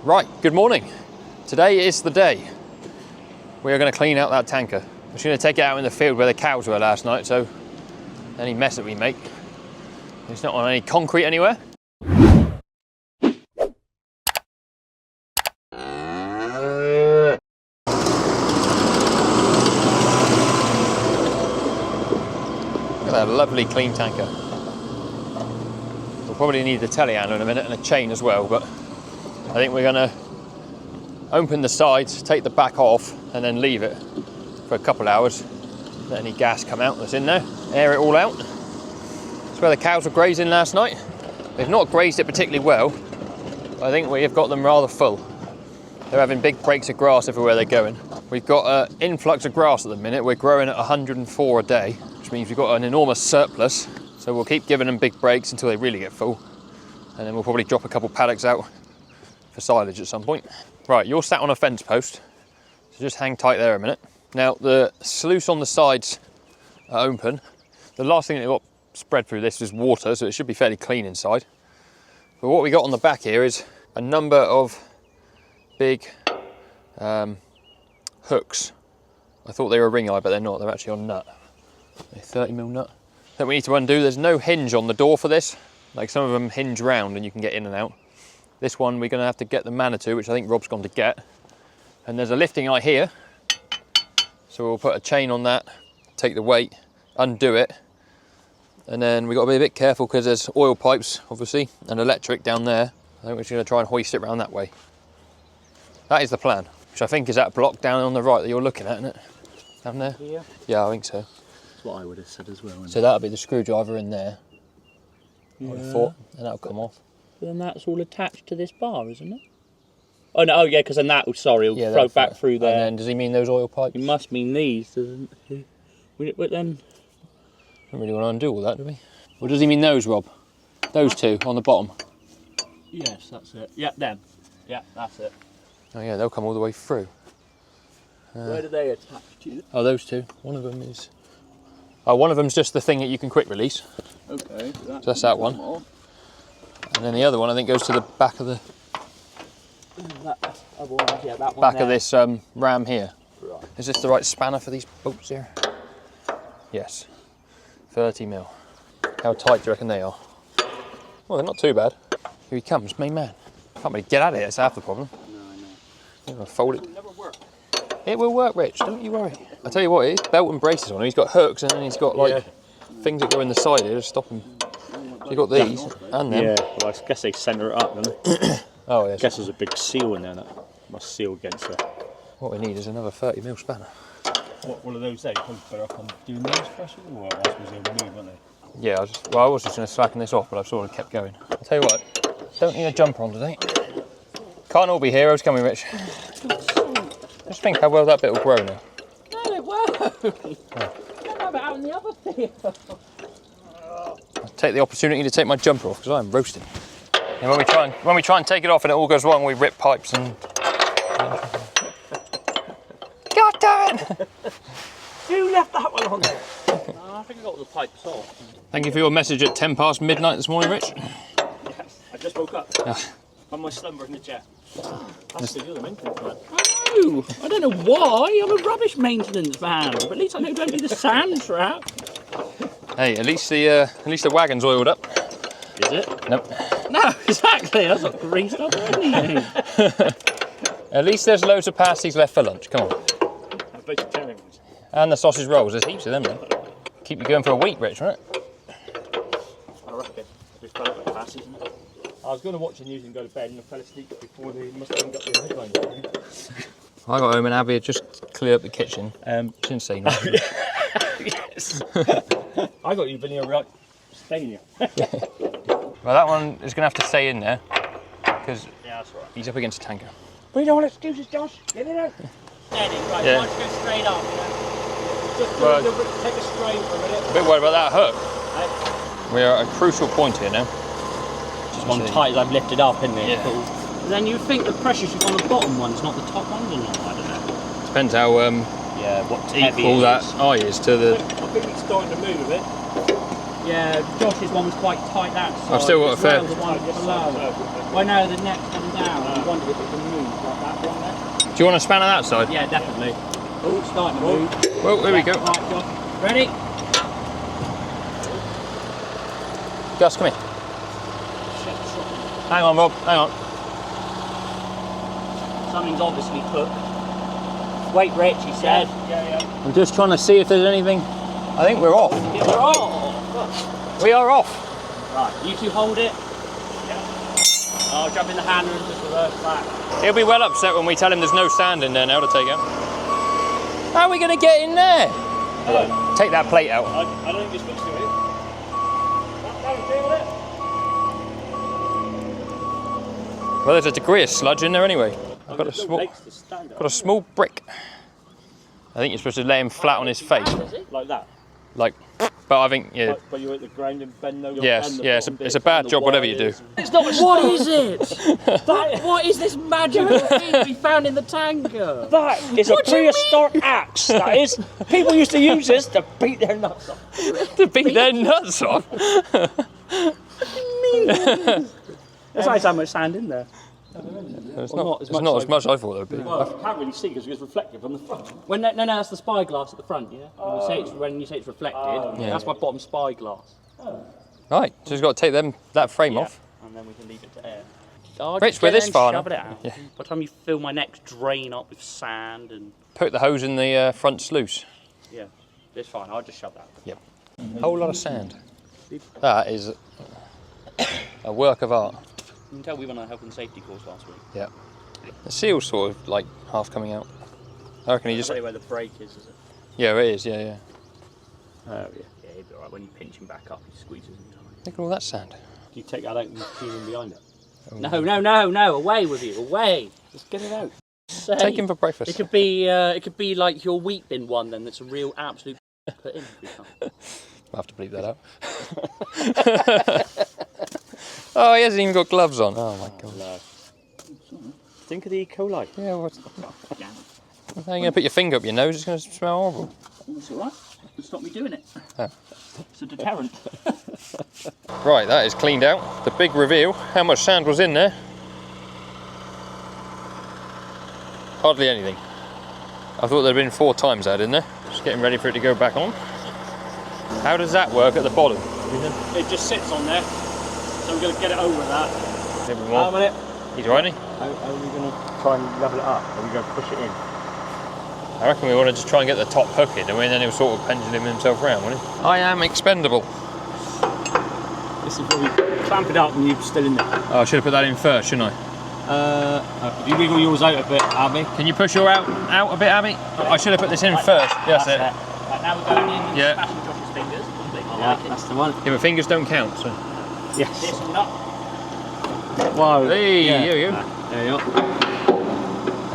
Right, good morning. Today is the day. We are going to clean out that tanker. We're just going to take it out in the field where the cows were last night, so any mess that we make, it's not on any concrete anywhere. Look at that lovely clean tanker. We'll probably need the telehandler in a minute and a chain as well, but I think we're going to open the sides, take the back off, and then leave it for a couple of hours. Let any gas come out that's in there, air it all out. That's where the cows were grazing last night. They've not grazed it particularly well, but I think we have got them rather full. They're having big breaks of grass everywhere they're going. We've got an influx of grass at the minute. We're growing at 104 a day, which means we've got an enormous surplus. So we'll keep giving them big breaks until they really get full. And then we'll probably drop a couple paddocks out for silage at some point. Right, you're sat on a fence post, so just hang tight there a minute. Now the sluice on the sides are open. The last thing that got spread through this is water, so it should be fairly clean inside. But what we got on the back here is a number of big hooks. I thought they were ring eye, but they're not. They're actually on nut. A 30mm nut that we need to undo. There's no hinge on the door for this. Like some of them hinge round and you can get in and out. This one we're going to have to get the Manitou, which I think Rob's gone to get. And there's a lifting eye here. So we'll put a chain on that, take the weight, undo it. And then we've got to be a bit careful because there's oil pipes, obviously, and electric down there. I think we're just going to try and hoist it around that way. That is the plan, which I think is that block down on the right that you're looking at, isn't it? Down there? Yeah. Yeah, I think so. That's what I would have said as well. So that'll be the screwdriver in there. Yeah. I would have thought, and that'll come off. Then that's all attached to this bar, isn't it? Oh no, oh yeah, because then that will, sorry, will flow back through there. And then does he mean those oil pipes? It must mean these, doesn't he? But then... Don't really want to undo all that, do we? Or does he mean those, Rob? Those two on the bottom? Yes, that's it. Yeah, them. Yeah, that's it. Oh yeah, they'll come all the way through. Where do they attach to? Oh, those two. One of them is... Oh, one of them's just the thing that you can quick release. Okay. So that's that one. And then the other one, I think, goes to the back of the... That other one, yeah, that one back there. of this ram here. Right. Is this the right spanner for these bolts here? Yes. 30mm. How tight do you reckon they are? Well, they're not too bad. Here he comes, main man. Can't really get at it, that's half the problem. No, I know. I'm going to fold it. It'll never work. It will work, Rich, don't you worry. I tell you what, it's belt and braces on him. He's got hooks and then he's got like things that go in the side here to stop him. So you've got these and them. Yeah, well, I guess they centre it up, don't they? Oh, yes. I guess there's a big seal in there that must seal against it. What we need is another 30mm spanner. What, one of those there? You probably better off on doing those first of all, or else they'll move, won't they? Yeah, I was just going to slacken this off, but I've sort of kept going. I'll tell you what, don't need a jumper on today. Can't all be heroes, can we, Rich? Just think how well that bit will grow now. No, it won't. Don't have it out in the other field. I'll take the opportunity to take my jumper off because I'm roasting. And when we try and take it off and it all goes wrong, we rip pipes and... God damn it! Who left that one on there? I think I got all the pipes off. Thank you for your message at 10 past midnight this morning, Rich. Yes, I just woke up. On my slumber in the jet. That's the other maintenance man. I know! I don't know why, I'm a rubbish maintenance man. But at least I know don't need the sand trap. Hey, at least the wagon's oiled up. Is it? Nope. No, exactly, that's not greased up or anything. At least there's loads of pasties left for lunch, come on. Vegetarians. And the sausage rolls, there's heaps of them, man. Keep you going for a week, Rich, right? I reckon. Just fell like pasties, isn't it? I was going to watch the news and go to bed and I fell asleep before they must have got the headlines. I got home and Abby had just cleared up the kitchen. She didn't say nothing. Yes. I got you vanilla right staying here. Well, that one is going to have to stay in there because that's right. he's up against a tanker. We don't want excuses, Josh. Get it out. Right, Yeah. why don't you go straight up, you know? Just do a little bit, take a strain for a minute. A bit worried about that hook. Right. We are at a crucial point here now. Just one tight as I've lifted up, isn't it? Yeah. Cool. But then you think the pressure should be on the bottom ones, not the top ones, or not? I don't know. Depends how what equal that eye is to the... I think it's starting to move a bit. Yeah, Josh's one was quite tight that side. I've still got a fair. The one below. Well, no, the next one down. I wondered if it can move like that one there. Do you want to span on that side? Yeah, definitely. Oh, it's starting to move. Well, there we go. Right, Josh. Ready? Gus, come here. Hang on, Rob. Hang on. Something's obviously cooked. Wait, Rich, he said. Yeah. I'm just trying to see if there's anything. I think we're off. Yeah, we're off. We are off. Right, you two hold it. Yeah. I'll jump in the hand and just reverse back. He'll be well upset when we tell him there's no sand in there now to take out. How are we going to get in there? Take that plate out. I don't think you're supposed to, Well, there's a degree of sludge in there anyway. I've got a small brick. I think you're supposed to lay him flat on his face. Like that? Like, but I think, yeah. But you're at the ground and bend over. Yes, yeah, it's a bad job, whatever you do. It's not. What is it? What is this magical thing we found in the tanker? That is a prehistoric axe. That is. People used to use this to beat their nuts off. To beat their nuts off? That's why there's so much sand in there. It's not as much as I thought there would be. Well, you can't really see because it's reflective on the front. When no, that's the spyglass at the front, yeah? When you say it's reflected, that's my bottom spyglass. Right, so you've got to take that frame off. And then we can leave it to air. Rich, we're this far now. Shove it out. Yeah. By the time you fill my next drain up with sand and... Put the hose in the front sluice. Yeah, it's fine, I'll just shove that. Yep. A whole lot of sand. That is a work of art. You can tell we went on a health and safety course last week. Yeah. The seal's sort of like half coming out. I reckon he just... That's where the brake is it? Yeah, it is, yeah. Oh, yeah. Yeah, he'll be alright. When you pinch him back up, he squeezes in time. Look at all that sand. You take that out and clean him behind it. Oh. No, away with you, away. Just get it out. Take him for breakfast. It could be like your wheat bin one then. That's a real absolute put in. I'll have to bleep that out. Oh, he hasn't even got gloves on. Oh my god. No. Think of the E. coli. Yeah, what's... How are you going to put your finger up your nose? It's going to smell horrible. That's alright. It'll stop me doing it. Oh. It's a deterrent. Right, that is cleaned out. The big reveal. How much sand was in there? Hardly anything. I thought there'd been 4 times that in there. Just getting ready for it to go back on. How does that work at the bottom? It just sits on there. So we're going to get it over that. A bit more. Minute. He's riding. How are we going to try and level it up? Are we going to push it in? I reckon we want to just try and get the top hook in, and then he'll sort of pendulum himself round, won't he? I am expendable. This is where we clamp it up and you're still in there. Oh, I should have put that in first, shouldn't I? If you wiggle yours out a bit, Abby. Can you push your out a bit, Abby? I should have put this in first. Yes, that's it. Right, now we're going in and smashing Josh's fingers. That's the one. Yeah, but fingers don't count, so... Yes. This one up. Whoa. Hey, yeah. there you go. There you are.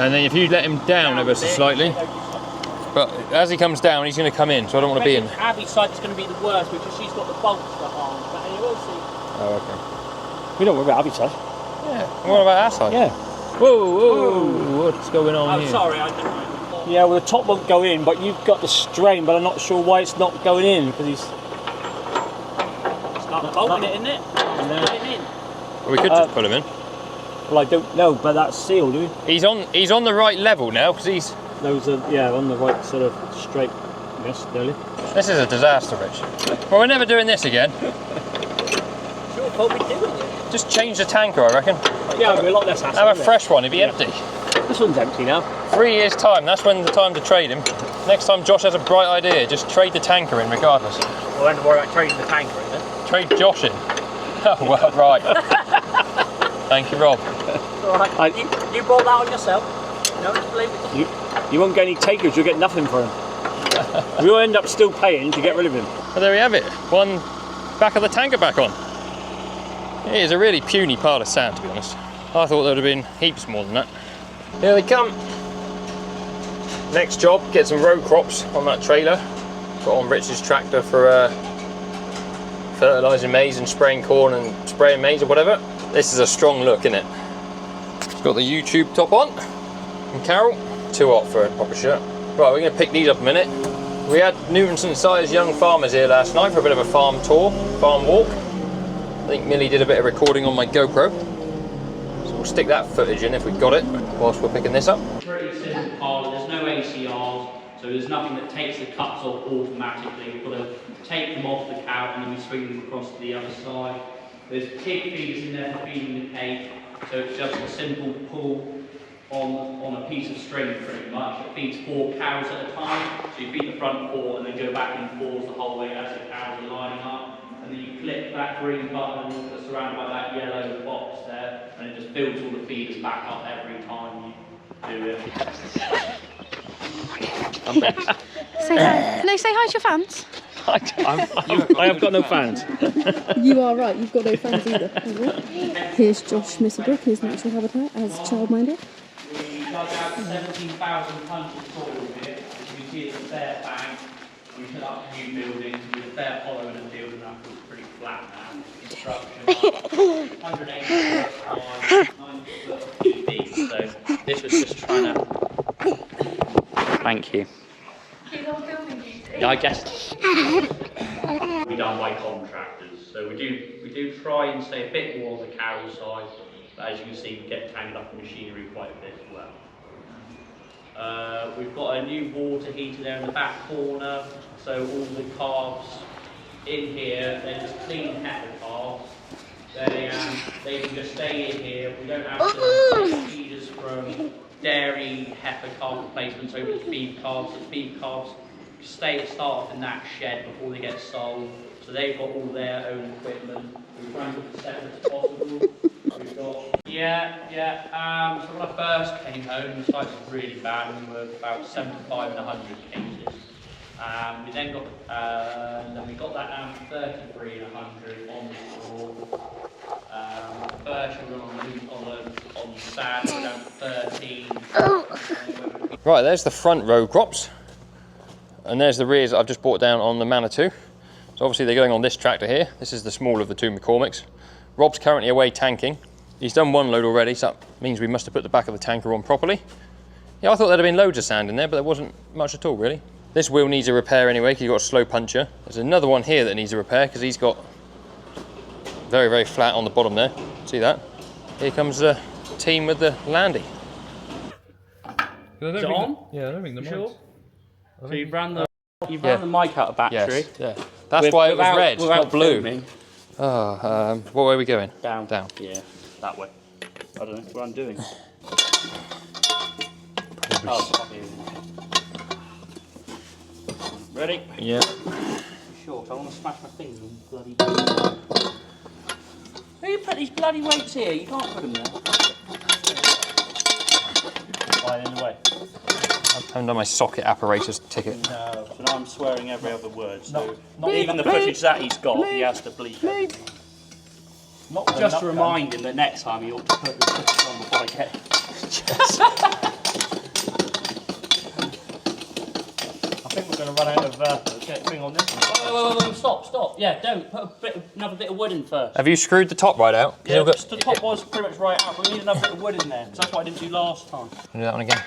And then if you let him down ever so slightly, but as he comes down, he's going to come in, so I don't want to be in. Abby's side's going to be the worst because she's got the bolts behind, but you will see. Oh, okay. We don't worry about Abby's side. Yeah. What about our side? Yeah. Whoa, what's going on here? I'm sorry, I didn't know. Yeah, well the top won't go in, but you've got the strain, but I'm not sure why it's not going in because he's. Start bolting it, isn't it? Put it in. Well, we could just put him in. Well, I don't know, but that's sealed, do we? He's on the right level now because he's. Those are on the right sort of straight. Yes, nearly. This is a disaster, Rich. Well, we're never doing this again. Sure, what we doing it? Just change the tanker, I reckon. Yeah, it'll be a lot less hassle. Have a fresh one. It'd be empty. This one's empty now. 3 years' time. That's when the time to trade him. Next time Josh has a bright idea, just trade the tanker in regardless. Well, I don't worry about trading the tanker in then. Trade Josh in. Oh well, right. Thank you, Rob. Alright, you bought that on yourself. No, just believe it. You won't get any takers, you'll get nothing for him. You'll end up still paying to get rid of him. Well, there we have it. One back of the tanker back on. It is a really puny pile of sand, to be honest. I thought there would have been heaps more than that. Here they come. Next job, get some Rowcrops on that trailer. Got on Rich's tractor for fertilising maize and spraying corn and spraying maize or whatever. This is a strong look, isn't it? It's got the YouTube top on. And Carol, too hot for a proper shirt. Right, we're going to pick these up a minute. We had Newton-sized young farmers here last night for a bit of a farm tour, farm walk. I think Millie did a bit of recording on my GoPro. So we'll stick that footage in if we've got it, whilst we're picking this up. Pretty simple parlour, there's no ACRs, so there's nothing that takes the cuts off automatically. We've got to take them off the cow and then we swing them across to the other side. There's pig feeders in there for feeding the cake, so it's just a simple pull on a piece of string pretty much. It feeds 4 cows at a time, so you feed the front 4 and then go back in 4s the whole way as the cows are lining up. And then you click that green button that's surrounded by that yellow box there, and it just fills all the feeders back up every time you do it. Say hi. No, say hi to your fans. I have got no fans. You are right, you've got no fans either. Here's Josh Misselbrook in his natural habitat as childminder. We dug out 17,000 tons of soil here. As you can see, it's a fair bank. We put up a new buildings with a fair hollow in the field, and that looks pretty flat now. Construction, 180 foot wide, 90 foot deep. So this was just trying to. Thank you. Yeah, I guess. We done by contractors, so we do try and stay a bit more on the carol side, but as you can see, we get tangled up in machinery quite a bit as well. We've got a new water heater there in the back corner, so all the calves in here, they're just clean heifer calves. They can just stay in here. We don't have to take feeders from dairy heifer calf replacements over to beef calves. The beef calves start off in that shed before they get sold, so they've got all their own equipment. We're trying to keep it separate as possible. We've got so when I first came home, the site was really bad. We were about 75 and 100 cases. We then got that down to 33 and 100 on the floor. First we were on the sand, we were down to 13. Right, there's the front Rowcrops. And there's the rears that I've just brought down on the Manitou. So obviously they're going on this tractor here. This is the smaller of the 2 McCormicks. Rob's currently away tanking. He's done 1 load already, so that means we must have put the back of the tanker on properly. Yeah, I thought there'd have been loads of sand in there, but there wasn't much at all really. This wheel needs a repair anyway, because you've got a slow puncher. There's another one here that needs a repair, because he's got very, very flat on the bottom there. See that? Here comes the team with the Landy. Is it on? Yeah, I don't think the Sure. mic's... So you've ran the mic out of battery. Yes, yeah. That's why it was red, not blue. Filming. Oh, what way are we going? Down. Down. Yeah, that way. I don't know what I'm doing. Ready? Yeah. Short. I want to smash my fingers on bloody. Who you put these bloody weights here? You can't put them there. Fine in the way. I haven't done my socket apparatus ticket. No, so now I'm swearing every other word. So not even the footage that he's got, he has to bleep it. Just to remind him that next time he ought to put the footage on before I get it. I think we're going to run out of thing on this one. Wait, stop. Yeah, don't. Put another bit of wood in first. Have you screwed the top right out? Yeah, the top was pretty much right out, but we need another bit of wood in there. Because that's what I didn't do last time. Do that one again.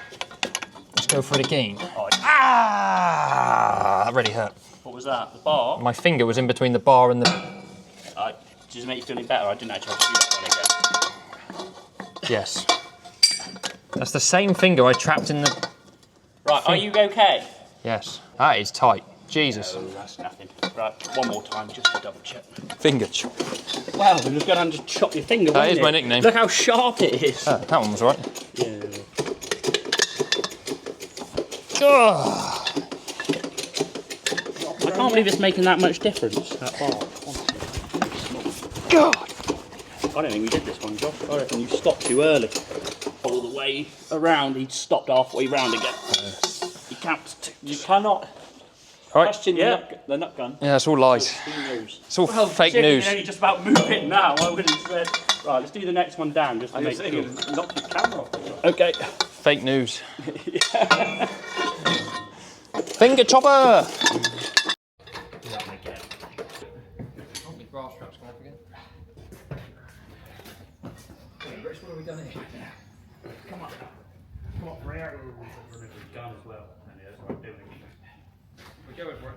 Let's go for it again. Ah! That really hurt. What was that? The bar? My finger was in between the bar and the... Does it make you feel any better? I didn't actually have to do that one again. Yes. That's the same finger I trapped in the... Right, are you okay? Yes. That is tight. Jesus. No, that's nothing. Right, one more time just to double check. Finger chop. Well, we're just going to chop your finger, That is my nickname. Look how sharp it is. That one was right. Yeah. Oh. I can't believe it's making that much difference, that bar. God. I don't think we did this one, Josh. I reckon you stopped too early. All the way around, he stopped halfway round again. You cannot question the nut gun. Yeah, it's all lies. It's all fake news. You can only just about move it now. I would have said, right, let's do the next one down just to make sure. Knock your camera off. Okay. Fake news. Finger chopper! Grass straps come off again. Rich, what have we done here? Come on, rare. Remove the gun as well. And yeah, that's what I'm doing. Go for it.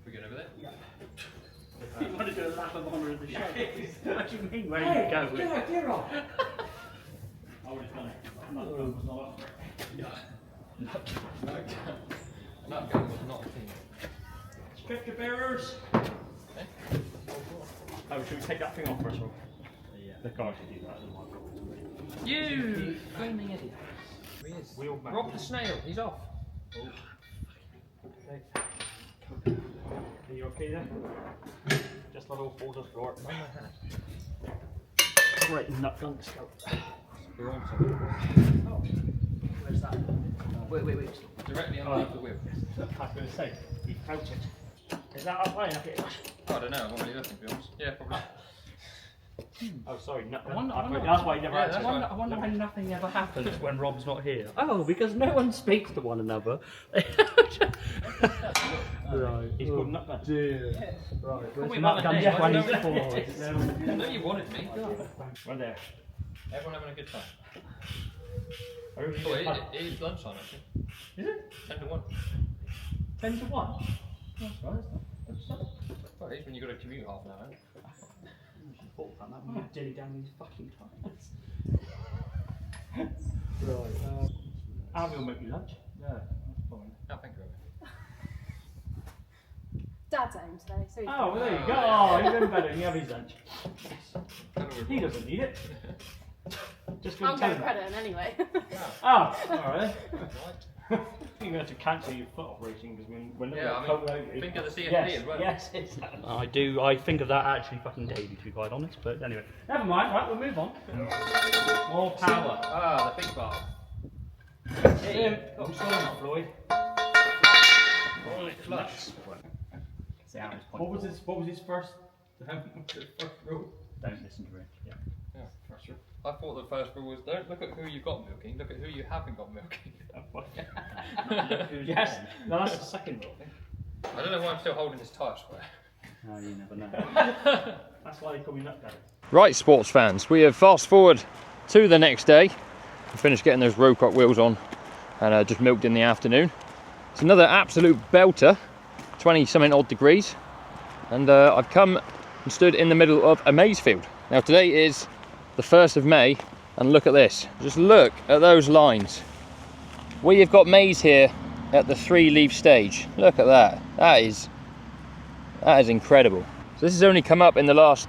We good over there? Yeah. You want to do a lap of honour in the show? What do you mean? Where are you going? Get off! I would have done it. Not up for it. Yeah. Not going was not a thing. Stretcher bearers! Okay. Oh, should we take that thing off first of all? Yeah. The guy should do that. You flaming idiot. He is. Rob the snail, he's off. Oh. Okay. Are you okay there? Just let all four to the floor. On my hand. Great nut gun scope. We're on Oh. Where's that? Wait. directly underneath the wheel. I was going to say, you crouch it. Is that up high enough here? I don't know, I'm not really looking to be honest. Yeah, probably. Oh, sorry, nut I wonder- that's why you never Yeah, answered. that's I wonder why nothing ever happens. When Rob's not here. Oh, because no one speaks to one another. Right. He's called Nutman. Dear. Right. Call me Nut by gun name, just I when know he's what forward. it is. I know you wanted me. Right there. Everyone having a good time. I really Oh, just- it is lunchtime actually. Is it? 10 to 1. 10 to 1? That's right, that's not. Well, it is when you've got to commute half an hour. That when you dilly down these fucking times. Right. I will make you lunch. Yeah, that's fine. No, thank you very much. Dad's at home today, so he's Oh, well, there you go. Oh, even better. You have his lunch. He He doesn't need it. Just I'm gonna going tell to him. credit him anyway. Oh, alright. You're going to cancel your foot operation because when Yeah, I mean, cold out, think of the CFP yes, as well. Yes, exactly. I do. I think of that actually fucking daily, to be quite honest. But anyway, never mind. Right, we'll move on. More power. Ah, the big bar. Hey, what's going on, Floyd? Clutch. What was his first? First rule. Don't listen to Rick. Yeah. Yeah, first rule. I thought the first rule was don't look at who you've got milking, look at who you haven't got milking. Yes. No, that's the second rule. I don't know why I'm still holding this tyre square. No, you never know. That's why they call me Nutgaddy. Right, sports fans, we have fast forward to the next day. We finished getting those Rowcrops wheels on and just milked in the afternoon. It's another absolute belter, 20 something odd degrees, and I've come and stood in the middle of a maize field. Now today is the 1st of May, and look at this. Just look at those lines. We have got maize here at the 3-leaf stage. Look at that. That is incredible. So this has only come up in the last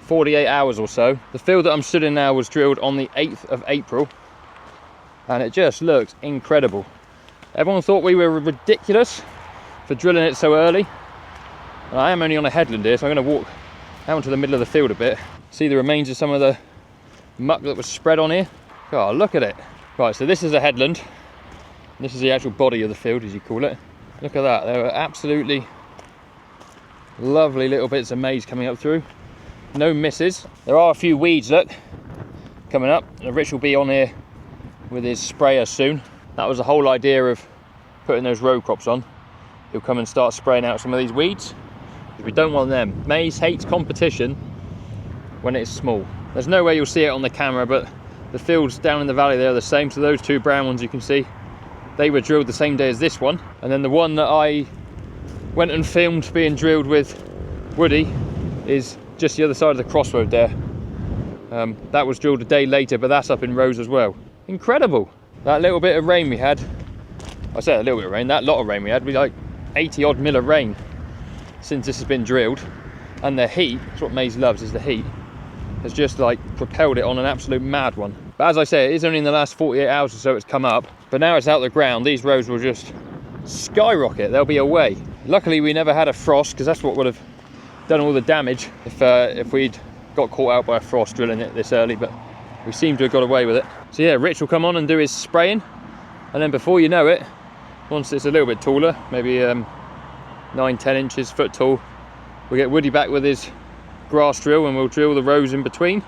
48 hours or so. The field that I'm stood in now was drilled on the 8th of April, and it just looks incredible. Everyone thought we were ridiculous for drilling it so early. And I am only on a headland here, so I'm going to walk out into the middle of the field a bit. See the remains of some of the muck that was spread on here. God, look at it. Right, so this is a headland. This is the actual body of the field, as you call it. Look at that. There are absolutely lovely little bits of maize coming up through. No misses. There are a few weeds, look, coming up. Rich will be on here with his sprayer soon. That was the whole idea of putting those Rowcrops on. He'll come and start spraying out some of these weeds, because we don't want them. Maize hates competition when it's small. There's no way you'll see it on the camera, but the fields down in the valley, they're the same. So those two brown ones you can see, they were drilled the same day as this one. And then the one that I went and filmed being drilled with Woody is just the other side of the crossroad there. That was drilled a day later, but that's up in rows as well. Incredible. That little bit of rain we had, I said a little bit of rain, that lot of rain we had, we like 80 odd mil of rain since this has been drilled. And the heat, that's what maize loves, is the heat, has just like propelled it on an absolute mad one. But as I say, it is only in the last 48 hours or so it's come up, but now it's out the ground, these rows will just skyrocket, they'll be away. Luckily we never had a frost, because that's what would have done all the damage if we'd got caught out by a frost drilling it this early, but we seem to have got away with it. So yeah, Rich will come on and do his spraying, and then before you know it, once it's a little bit taller, maybe 9-10 inches, foot tall, we'll get Woody back with his grass drill and we'll drill the rows in between.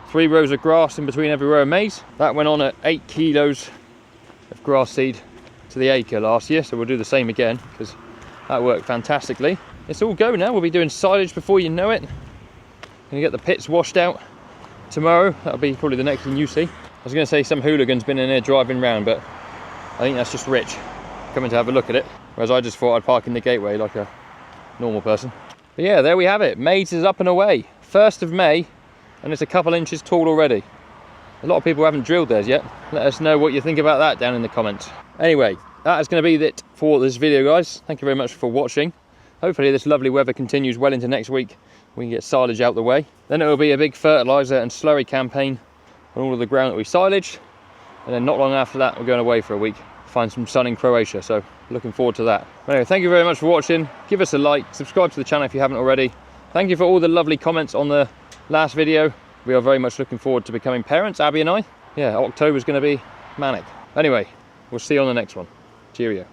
3 rows of grass in between every row of maize. That went on at 8 kilos of grass seed to the acre last year, so we'll do the same again because that worked fantastically. It's all go now. We'll be doing silage before you know it. Gonna get the pits washed out tomorrow. That'll be probably the next thing you see. I was gonna say some hooligan's been in there driving round, but I think that's just Rich coming to have a look at it. Whereas I just thought I'd park in the gateway like a normal person. But yeah, there we have it. Maze is up and away. 1st of May, and it's a couple inches tall already. A lot of people haven't drilled theirs yet. Let us know what you think about that down in the comments. Anyway, that is going to be it for this video, guys. Thank you very much for watching. Hopefully this lovely weather continues well into next week. We can get silage out the way. Then it will be a big fertiliser and slurry campaign on all of the ground that we silaged. And then not long after that, we're going away for a week. Find some sun in Croatia, so looking forward to that. Anyway, thank you very much for watching. Give us a like, subscribe to the channel if you haven't already. Thank you for all the lovely comments on the last video. We are very much looking forward to becoming parents, Abby and I. Yeah, October's going to be manic. Anyway, we'll see you on the next one. Cheerio.